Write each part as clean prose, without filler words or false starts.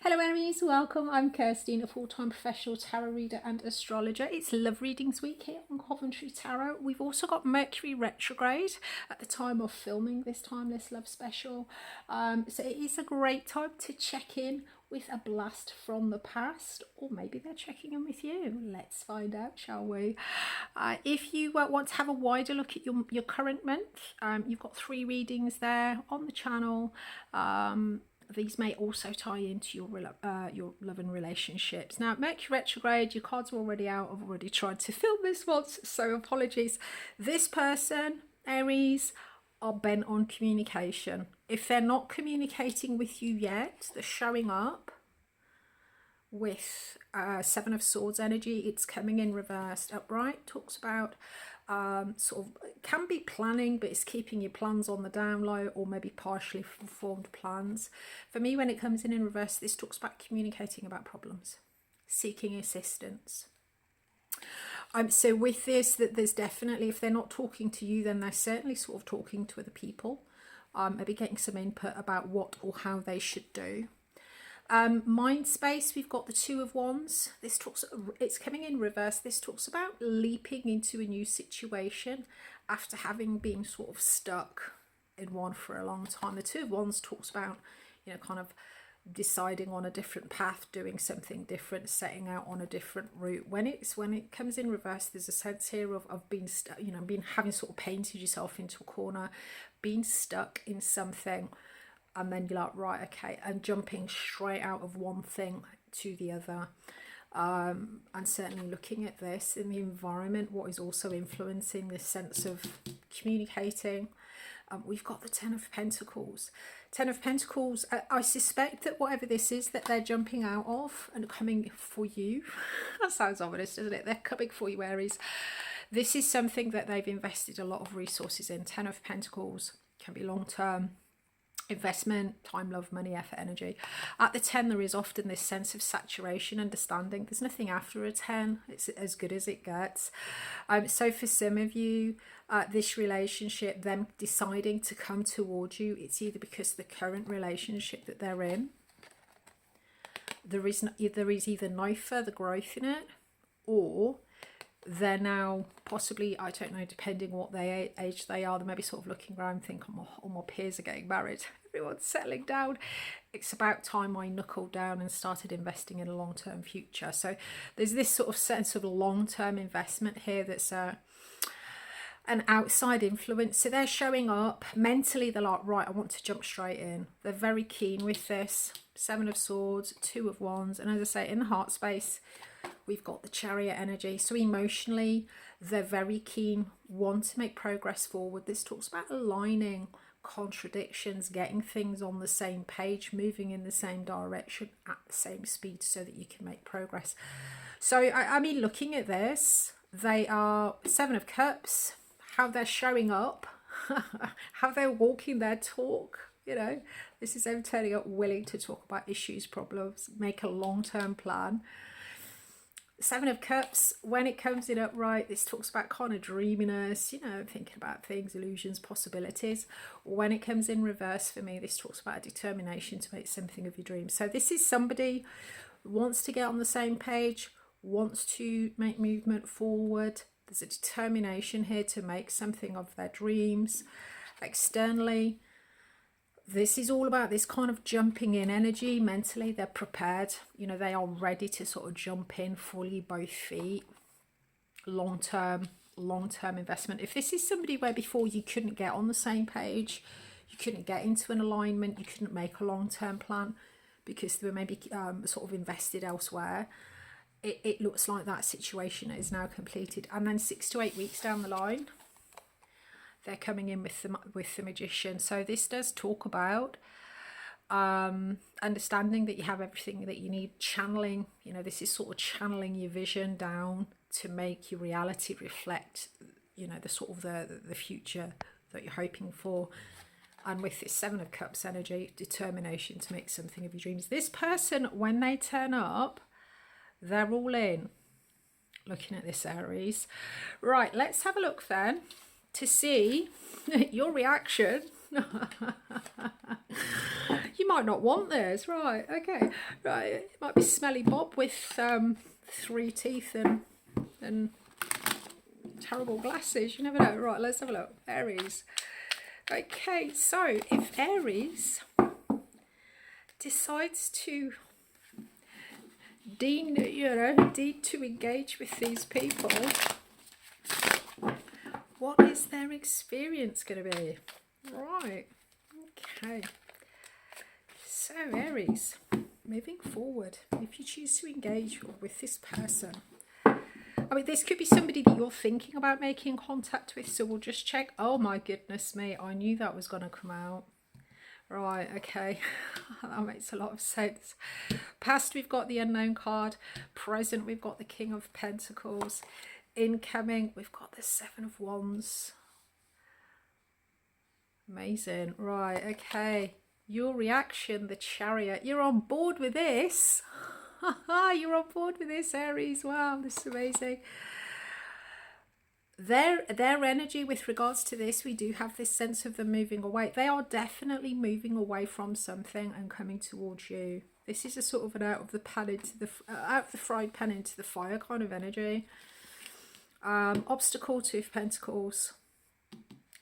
Hello Aries, welcome. I'm Kirstine, a full-time professional tarot reader and astrologer. It's Love Readings Week here on Coventry Tarot. We've also got Mercury retrograde at the time of filming this Timeless Love special. So it is a great time to check in with a blast from the past, or maybe they're checking in with you. Let's find out, shall we? If you want to have a wider look at your current month, you've got 3 readings there on the channel. These may also tie into your love and relationships. Now, Mercury retrograde, your cards are already out. I've already tried to film this once, so apologies. This person, Aries, are bent on communication. If they're not communicating with you yet, they're showing up with 7 of Swords energy. It's coming in reversed. Upright talks about sort of, can be planning, but it's keeping your plans on the down low, or maybe partially formed plans. For me, when it comes in reverse, this talks about communicating about problems, seeking assistance. So with this, that there's definitely, if they're not talking to you, then they're certainly sort of talking to other people, maybe getting some input about what or how they should do. Mind space, we've got the 2 of Wands. This talks, it's coming in reverse. This talks about leaping into a new situation after having been sort of stuck in one for a long time. The 2 of Wands talks about, you know, kind of deciding on a different path, doing something different, setting out on a different route. When it comes in reverse, there's a sense here of being stuck, you know, having sort of painted yourself into a corner, being stuck in something. And then you're like, right, okay, and jumping straight out of one thing to the other. And certainly looking at this in the environment, what is also influencing this sense of communicating. We've got the 10 of Pentacles. 10 of Pentacles, I suspect that whatever this is that they're jumping out of and coming for you, that sounds ominous, doesn't it? They're coming for you, Aries. This is something that they've invested a lot of resources in. 10 of Pentacles can be long-term investment, time, love, money, effort, energy. At the 10, there is often this sense of saturation, understanding. There's nothing after a 10. It's as good as it gets. So for some of you, this relationship, them deciding to come towards you, it's either because the current relationship that they're in, there is either no further growth in it, or they're now possibly, I don't know, depending what age they are, they may be sort of looking around thinking, all my peers are getting married, everyone's settling down. It's about time I knuckled down and started investing in a long-term future. So there's this sort of sense of long-term investment here that's an outside influence. So they're showing up mentally, they're like, right, I want to jump straight in. They're very keen with this. 7 of Swords, 2 of Wands, and as I say, in the heart space, we've got the Chariot energy. So emotionally, they're very keen, want to make progress forward. This talks about aligning contradictions, getting things on the same page, moving in the same direction at the same speed so that you can make progress. So, I mean, looking at this, they are 7 of Cups, how they're showing up, how they're walking their talk. You know, this is them turning up willing to talk about issues, problems, make a long-term plan. 7 of Cups, when it comes in upright, this talks about kind of dreaminess, you know, thinking about things, illusions, possibilities. When it comes in reverse, for me, this talks about a determination to make something of your dreams. So this is somebody who wants to get on the same page, wants to make movement forward. There's a determination here to make something of their dreams. Externally, this is all about this kind of jumping in energy. Mentally, they're prepared. You know, they are ready to sort of jump in fully, both feet. Long-term investment. If this is somebody where before you couldn't get on the same page, you couldn't get into an alignment, you couldn't make a long-term plan because they were maybe sort of invested elsewhere, it looks like that situation is now completed. And then 6 to 8 weeks down the line, they're coming in with the Magician. So this does talk about understanding that you have everything that you need, channeling, you know, this is sort of channeling your vision down to make your reality reflect, you know, the sort of the future that you're hoping for. And with this 7 of Cups energy, determination to make something of your dreams. This person, when they turn up, they're all in. Looking at this, Aries. Right, let's have a look then to see your reaction You might not want this, right? Okay, right. It might be Smelly Bob with 3 teeth and terrible glasses. You never know. Right, let's have a look. Aries. Okay, so if Aries decides to need to engage with these people, what is their experience going to be? Right. Okay. So Aries, moving forward, if you choose to engage with this person, I mean, this could be somebody that you're thinking about making contact with, so we'll just check. Oh my goodness me, I knew that was going to come out. Right, okay, that makes a lot of sense. Past, we've got the Unknown card. Present, we've got the King of Pentacles. Incoming, we've got the 7 of Wands. Amazing. Right, okay. Your reaction, the Chariot. You're on board with this. You're on board with this, Aries. Wow, this is amazing. Their energy with regards to this, we do have this sense of them moving away. They are definitely moving away from something and coming towards you. This is a sort of an out of the frying pan into the fire kind of energy. Obstacle, 2 of Pentacles.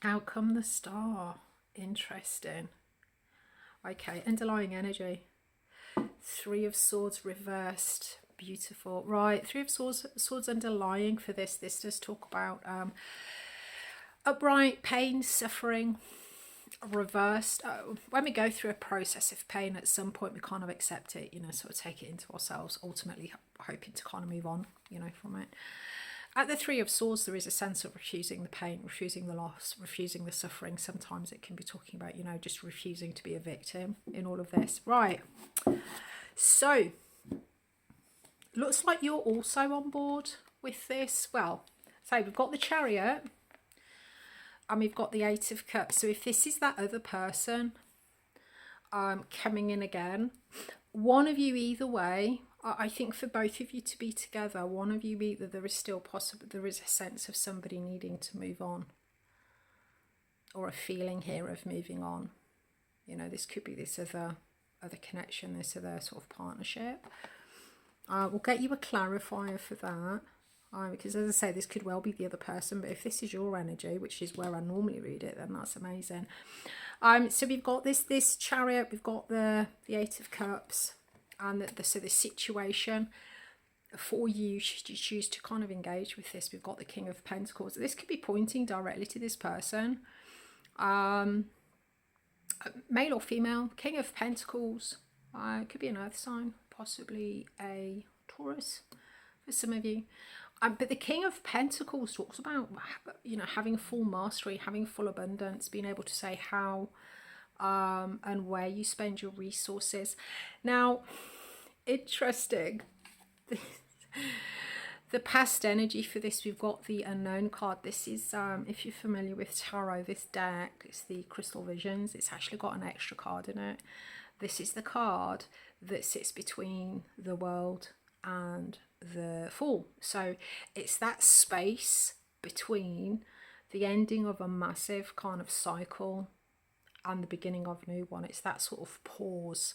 Outcome, the Star. Interesting. Okay, underlying energy. 3 of Swords reversed. Beautiful. Right, 3 of Swords underlying for this. This does talk about upright pain, suffering, reversed. When we go through a process of pain, at some point we kind of accept it, sort of take it into ourselves, ultimately hoping to kind of move on, from it. At the 3 of Swords, there is a sense of refusing the pain, refusing the loss, refusing the suffering. Sometimes it can be talking about, just refusing to be a victim in all of this. Right. So, looks like you're also on board with this. Well, so we've got the Chariot and we've got the 8 of Cups. So if this is that other person coming in again, one of you either way, I think for both of you to be together, one of you either there is still possible, there is a sense of somebody needing to move on, or a feeling here of moving on. This could be this other connection, this other sort of partnership. We'll get you a clarifier for that, because as I say, this could well be the other person, but if this is your energy, which is where I normally read it, then that's amazing. So we've got this Chariot, we've got the 8 of Cups, and so the situation for you, should you choose to kind of engage with this, we've got the King of Pentacles. This could be pointing directly to this person, male or female. King of Pentacles, it could be an earth sign, possibly a Taurus for some of you. But the King of Pentacles talks about, having full mastery, having full abundance, being able to say how and where you spend your resources. Now, interesting. The past energy for this, we've got the Unknown card. This is, if you're familiar with tarot, this deck, it's the Crystal Visions. It's actually got an extra card in it. This is the card that sits between the World and the Fool. So it's that space between the ending of a massive kind of cycle and the beginning of a new one. It's that sort of pause.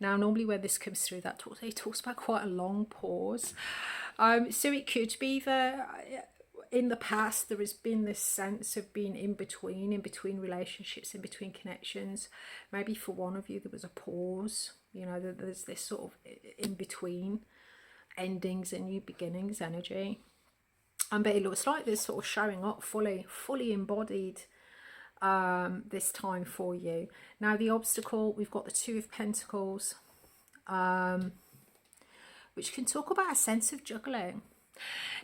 Now, normally when this comes through, it talks about quite a long pause. So it could be that in the past there has been this sense of being in between relationships, in between connections. Maybe for one of you there was a pause. There's this sort of in between endings and new beginnings energy. But it looks like this sort of showing up fully embodied this time for you. Now, the obstacle, we've got the 2 of Pentacles, which can talk about a sense of juggling.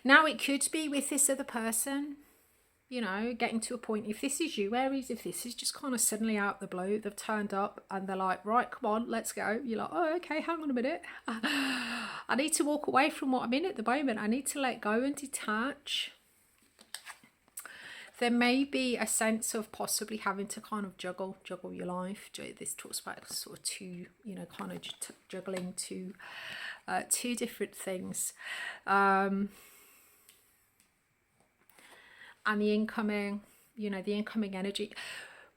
Now, it could be with this other person, getting to a point, if this is you, Aries, if this is just kind of suddenly out the blue, they've turned up and they're like, right, come on, let's go. You're like, oh, okay, hang on a minute. I need to walk away from what I'm in at the moment. I need to let go and detach. There may be a sense of possibly having to kind of juggle your life. This talks about sort of two, kind of juggling two different things. And the incoming, the incoming energy.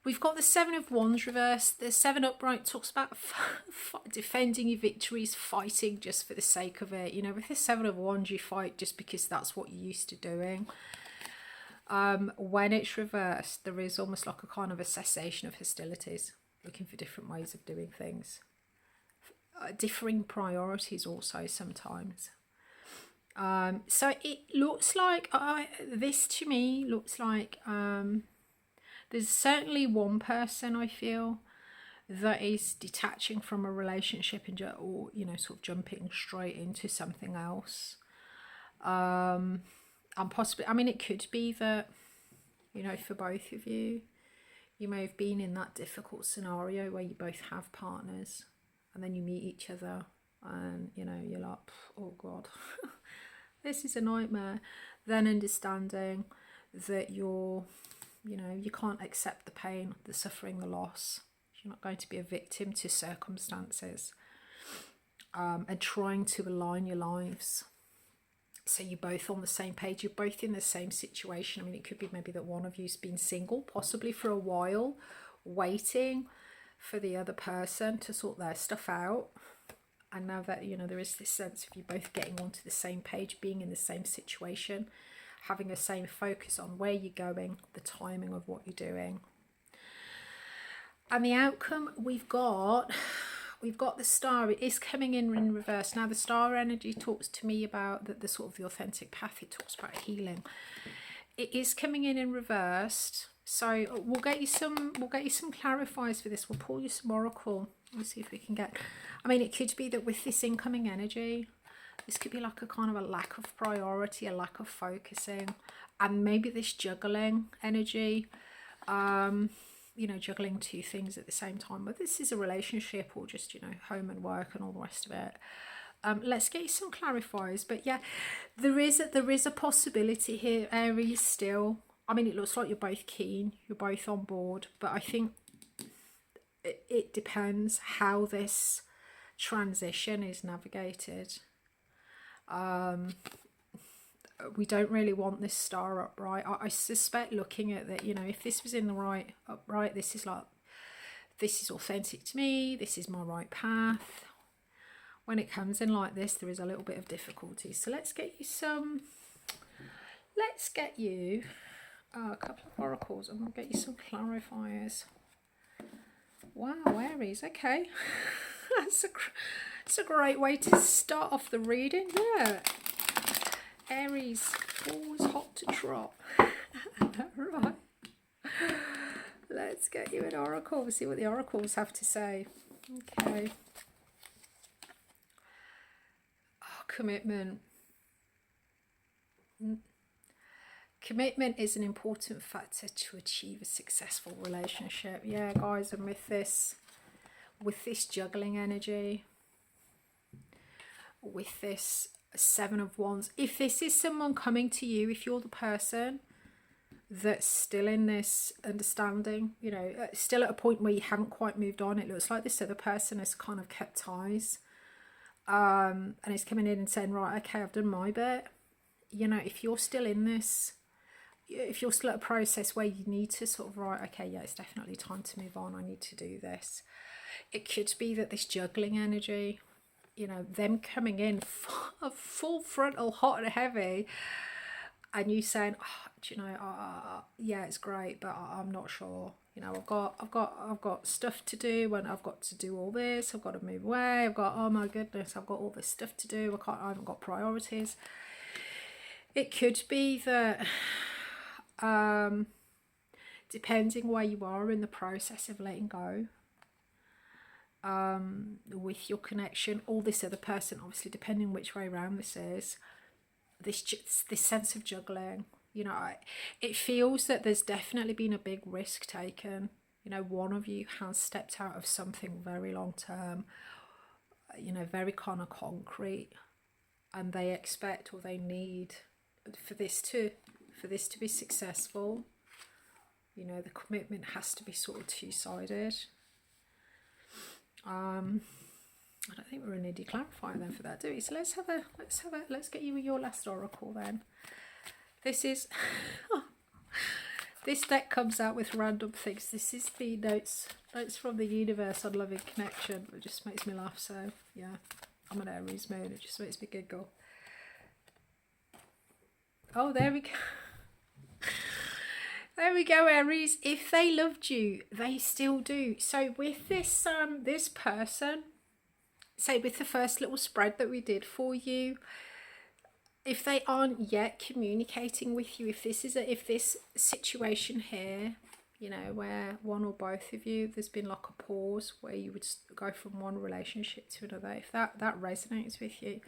We've got the Seven of Wands reversed. The Seven upright talks about defending your victories, fighting just for the sake of it. You know, with the Seven of Wands, you fight just because that's what you're used to doing. When it's reversed, there is almost like a kind of a cessation of hostilities, looking for different ways of doing things. Differing priorities also sometimes. So it looks like, this to me looks like there's certainly one person I feel that is detaching from a relationship or, you know, sort of jumping straight into something else. And possibly, I mean, it could be that, you know, for both of you, you may have been in that difficult scenario where you both have partners and then you meet each other and, you know, you're like, oh God, this is a nightmare. Then understanding that you're, you know, you can't accept the pain, the suffering, the loss. You're not going to be a victim to circumstances, and trying to align your lives so you're both on the same page, you're both in the same situation. I mean, it could be maybe that one of you's been single possibly for a while, waiting for the other person to sort their stuff out, and now that, you know, there is this sense of you both getting onto the same page, being in the same situation, having the same focus on where you're going, the timing of what you're doing. And the outcome we've got the Star. It is coming in reverse. Now the Star energy talks to me about the sort of the authentic path. It talks about healing. It is coming in reversed. So we'll get you some clarifiers for this. We'll pull you some oracle. Let's see if we can get, I mean, it could be that with this incoming energy, this could be like a kind of a lack of priority, a lack of focusing, and maybe this juggling energy, you know, juggling two things at the same time. But this is a relationship or just, you know, home and work and all the rest of it. Let's get you some clarifiers. But yeah, there is a possibility here, Aries, still. I mean, it looks like you're both keen, you're both on board, but I think it depends how this transition is navigated. We don't really want this Star upright. I suspect, looking at that, you know, if this was in the right upright, this is like, this is authentic to me, this is my right path. When it comes in like this, there is a little bit of difficulty. So let's get you a couple of oracles, and we'll get you some clarifiers. Wow, Aries, okay. That's a great way to start off the reading. Yeah, Aries, always hot to trot. Right, let's get you an oracle. We'll see what the oracles have to say. Okay. Oh, commitment. Commitment is an important factor to achieve a successful relationship. Yeah, guys, and with this juggling energy, with this Seven of Wands, if this is someone coming to you, if you're the person that's still in this understanding, you know, still at a point where you haven't quite moved on, it looks like this other person has kind of kept ties, and is coming in and saying, right, okay, I've done my bit. You know, if you're still in this, if you're still at a process where you need to sort of, right, okay, yeah, it's definitely time to move on, I need to do this. It could be that this juggling energy, you know, them coming in full frontal, hot and heavy, and you saying, oh, do you know, yeah, it's great, but I'm not sure. You know, I've got stuff to do, and I've got to do all this. I've got to move away. I've got, oh my goodness, I've got all this stuff to do. I haven't got priorities. It could be that, depending where you are in the process of letting go, with your connection, or this other person, obviously, depending which way around this is, this sense of juggling, you know, it feels that there's definitely been a big risk taken. You know, one of you has stepped out of something very long term, you know, very kind of concrete, and they expect, or they need, for this to be successful, you know, the commitment has to be sort of two-sided. I don't think we're going to need to clarify then for that, do we? So let's get you your last oracle then. This is This deck comes out with random things. This is the notes from the universe on loving connection. It just makes me laugh. So yeah, I'm an Aries moon. It just makes me giggle. Oh, there we go. There we go, Aries. If they loved you, they still do. So with this this person, say with the first little spread that we did for you, if they aren't yet communicating with you, if this situation here, you know, where one or both of you, there's been like a pause where you would go from one relationship to another, if that resonates with you,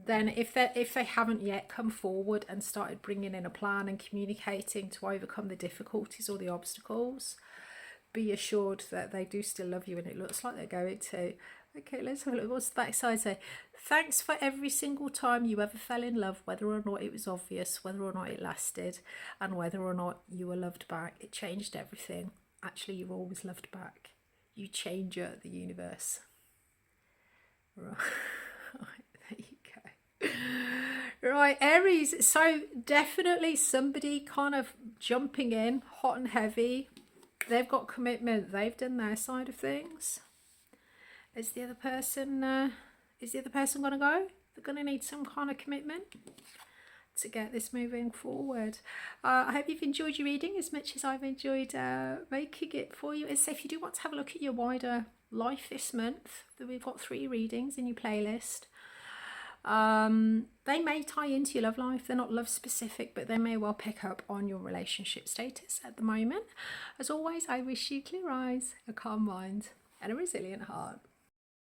then if they haven't yet come forward and started bringing in a plan and communicating to overcome the difficulties or the obstacles, be assured that they do still love you, and it looks like they're going to. Okay, let's have a look. What's the back side say? Thanks for every single time you ever fell in love, whether or not it was obvious, whether or not it lasted, and whether or not you were loved back. It changed everything. Actually, you're always loved back. You change the universe. Right. There you go. Right, Aries. So definitely somebody kind of jumping in hot and heavy. They've got commitment. They've done their side of things. Is the other person going to go? They're going to need some kind of commitment to get this moving forward. I hope you've enjoyed your reading as much as I've enjoyed making it for you. And so if you do want to have a look at your wider life this month, we've got 3 readings in your playlist. They may tie into your love life. They're not love specific, but they may well pick up on your relationship status at the moment. As always, I wish you clear eyes, a calm mind, and a resilient heart.